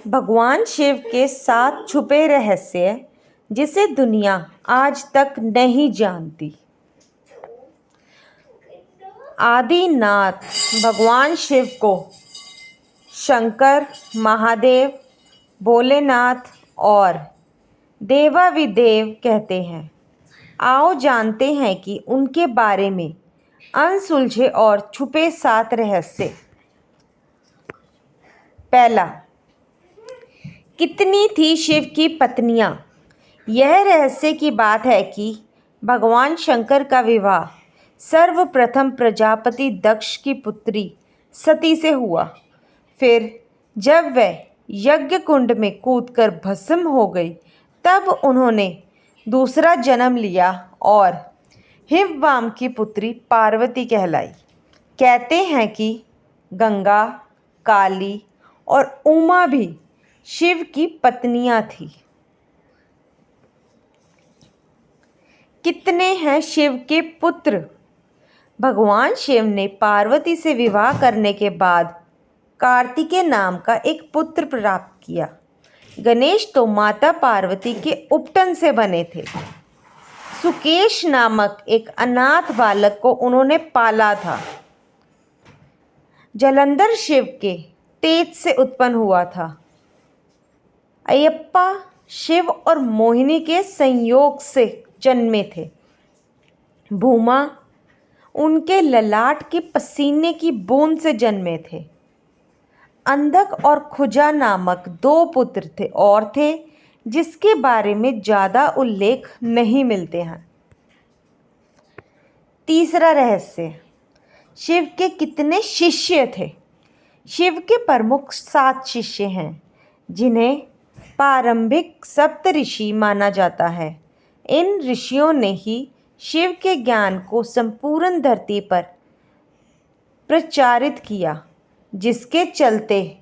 भगवान शिव के साथ छुपे रहस्य जिसे दुनिया आज तक नहीं जानती। आदिनाथ भगवान शिव को शंकर, महादेव, भोलेनाथ और देवाधिदेव कहते हैं। आओ जानते हैं कि उनके बारे में अनसुलझे और छुपे 7 रहस्य। पहला, कितनी थी शिव की पत्नियां? यह रहस्य की बात है कि भगवान शंकर का विवाह सर्वप्रथम प्रजापति दक्ष की पुत्री सती से हुआ। फिर जब वह यज्ञ कुंड में कूदकर भस्म हो गई, तब उन्होंने दूसरा जन्म लिया और हिमवाम की पुत्री पार्वती कहलाई। कहते हैं कि गंगा, काली और उमा भी शिव की पत्नियां थीं। कितने हैं शिव के पुत्र? भगवान शिव ने पार्वती से विवाह करने के बाद कार्तिकेय नाम का एक पुत्र प्राप्त किया। गणेश तो माता पार्वती के उपटन से बने थे। सुकेश नामक एक अनाथ बालक को उन्होंने पाला था। जलंधर शिव के तेज से उत्पन्न हुआ था। अयप्पा शिव और मोहिनी के संयोग से जन्मे थे। भूमा उनके ललाट के पसीने की बूंद से जन्मे थे। अंधक और खुजा नामक 2 पुत्र थे और थे जिसके बारे में ज़्यादा उल्लेख नहीं मिलते हैं। तीसरा रहस्य, शिव के कितने शिष्य थे? शिव के प्रमुख 7 शिष्य हैं, जिन्हें प्रारंभिक सप्तऋषि माना जाता है। इन ऋषियों ने ही शिव के ज्ञान को संपूर्ण धरती पर प्रचारित किया, जिसके चलते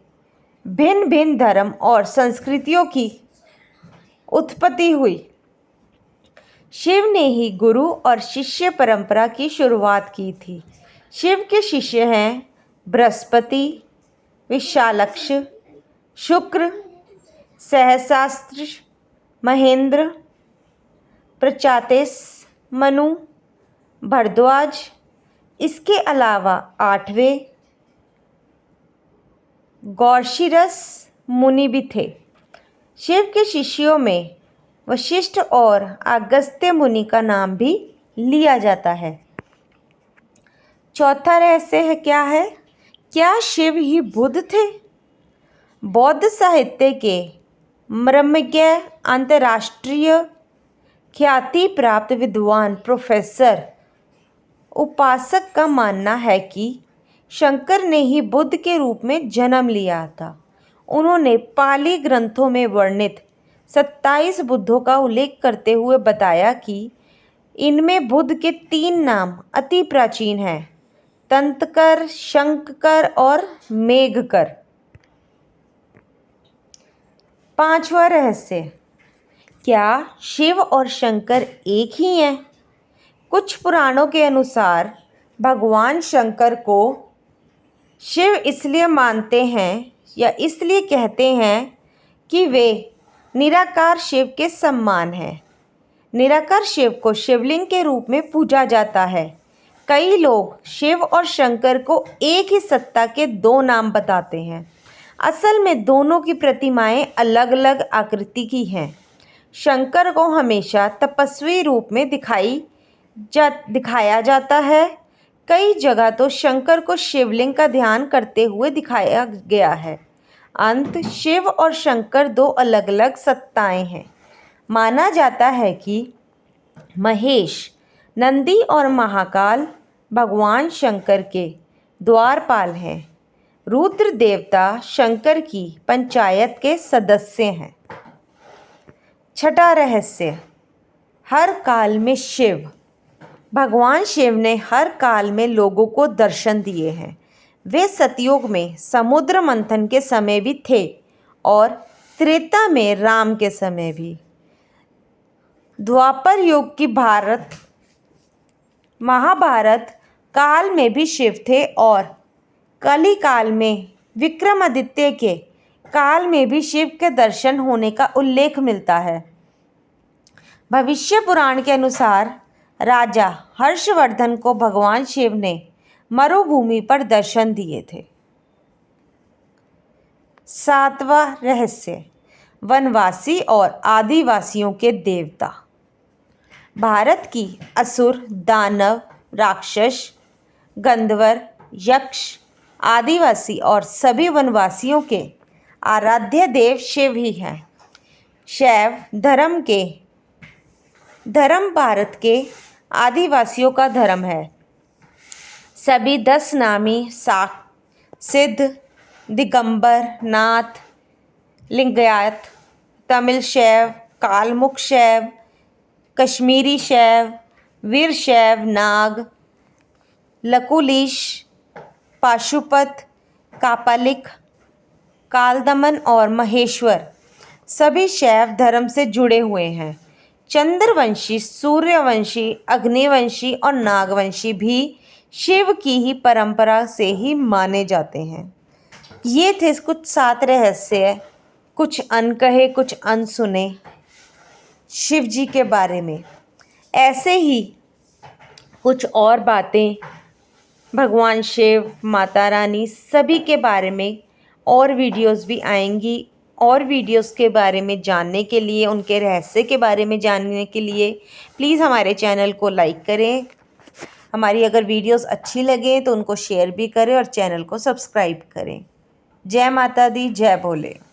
भिन्न भिन्न धर्म और संस्कृतियों की उत्पत्ति हुई। शिव ने ही गुरु और शिष्य परंपरा की शुरुआत की थी। शिव के शिष्य हैं बृहस्पति, विशालक्ष, शुक्र, सहस्रास्त्र, महेंद्र, प्रजातेश, मनु, भरद्वाज। इसके अलावा 8वें गौरशिरस मुनि भी थे। शिव के शिष्यों में वशिष्ठ और अगस्त्य मुनि का नाम भी लिया जाता है। चौथा रहस्य है क्या है? क्या शिव ही बुद्ध थे? बौद्ध साहित्य के मर्मज्ञ, अंतर्राष्ट्रीय ख्याति प्राप्त विद्वान प्रोफेसर उपासक का मानना है कि शंकर ने ही बुद्ध के रूप में जन्म लिया था। उन्होंने पाली ग्रंथों में वर्णित 27 बुद्धों का उल्लेख करते हुए बताया कि इनमें बुद्ध के 3 नाम अति प्राचीन हैं, तंत्रकर, शंककर और मेघकर। 5वां रहस्य, क्या शिव और शंकर एक ही हैं? कुछ पुराणों के अनुसार भगवान शंकर को शिव इसलिए मानते हैं या इसलिए कहते हैं कि वे निराकार शिव के समान हैं। निराकार शिव को शिवलिंग के रूप में पूजा जाता है। कई लोग शिव और शंकर को एक ही सत्ता के 2 नाम बताते हैं। असल में दोनों की प्रतिमाएं अलग अलग आकृति की हैं। शंकर को हमेशा तपस्वी रूप में दिखाया जाता है। कई जगह तो शंकर को शिवलिंग का ध्यान करते हुए दिखाया गया है। अंत शिव और शंकर 2 अलग अलग सत्ताएं हैं। माना जाता है कि महेश, नंदी और महाकाल भगवान शंकर के द्वारपाल हैं। रुद्र देवता शंकर की पंचायत के सदस्य हैं। छठा रहस्य, हर काल में शिव। भगवान शिव ने हर काल में लोगों को दर्शन दिए हैं। वे सतयुग में समुद्र मंथन के समय भी थे और त्रेता में राम के समय भी। द्वापर युग की महाभारत काल में भी शिव थे और कली काल में विक्रमादित्य के काल में भी शिव के दर्शन होने का उल्लेख मिलता है। भविष्य पुराण के अनुसार राजा हर्षवर्धन को भगवान शिव ने मरुभूमि पर दर्शन दिए थे। 7वां रहस्य, वनवासी और आदिवासियों के देवता। भारत की असुर, दानव, राक्षस, गंधर्व, यक्ष, आदिवासी और सभी वनवासियों के आराध्य देव शिव ही हैं। शैव धर्म भारत के आदिवासियों का धर्म है। सभी 10 नामी शाक्त, सिद्ध, दिगंबर, नाथ, लिंगायत, तमिल शैव, कालमुख शैव, कश्मीरी शैव, वीरशैव, नाग, लकुलिश, पाशुपत, कापालिक, कालदमन और महेश्वर सभी शैव धर्म से जुड़े हुए हैं। चंद्रवंशी, सूर्यवंशी, अग्निवंशी और नागवंशी भी शिव की ही परंपरा से ही माने जाते हैं। ये थे कुछ 7 रहस्य, कुछ अनकहे कुछ अनसुने शिव जी के बारे में। ऐसे ही कुछ और बातें भगवान शिव, माता रानी सभी के बारे में और वीडियोस भी आएंगी। और वीडियोस के बारे में जानने के लिए, उनके रहस्य के बारे में जानने के लिए प्लीज़ हमारे चैनल को लाइक करें। हमारी अगर वीडियोस अच्छी लगें तो उनको शेयर भी करें और चैनल को सब्सक्राइब करें। जय माता दी, जय भोले।